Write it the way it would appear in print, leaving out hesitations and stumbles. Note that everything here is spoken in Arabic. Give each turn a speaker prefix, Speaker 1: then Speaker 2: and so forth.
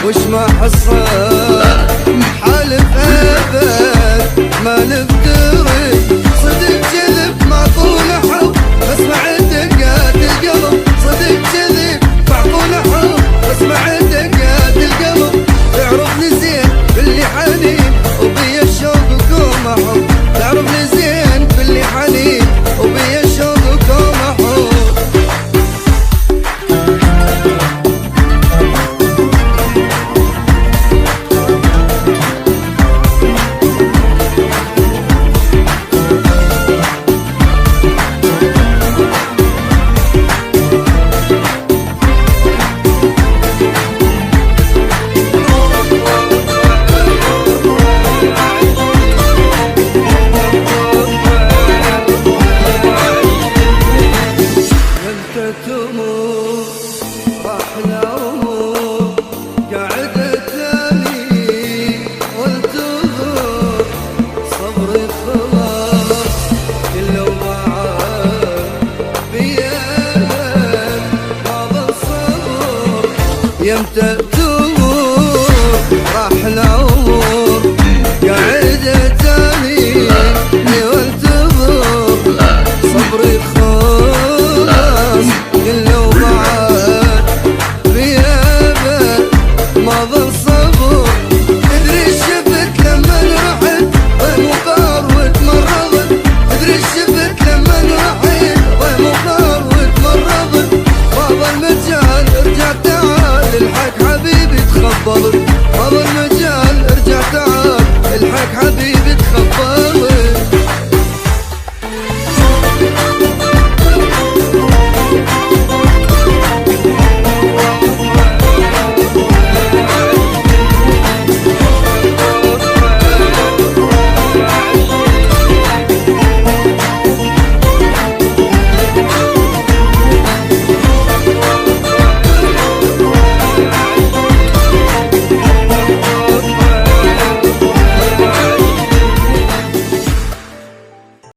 Speaker 1: وش ما حصل حالف أبد ما نفترق صدق كذب معقول حب بسمع دقات القلب صدق كذب معقول حب بسمع دقات القلب تعرفني زين باللي حنين وبي الشوق وكوم حب تعرفني زين باللي حنين وبي الشوق وكوم حب يمتى تمر راح العمر قاعد تاني وانتظر صبري خلاص كل يوم عاد بيابك ما ظل صبر تدري شفت لما رحت ومقار وتمرضت تدري شفت لما رحت ومقار وتمرضت بابا المجال رجعت الحق حبيبي تخبل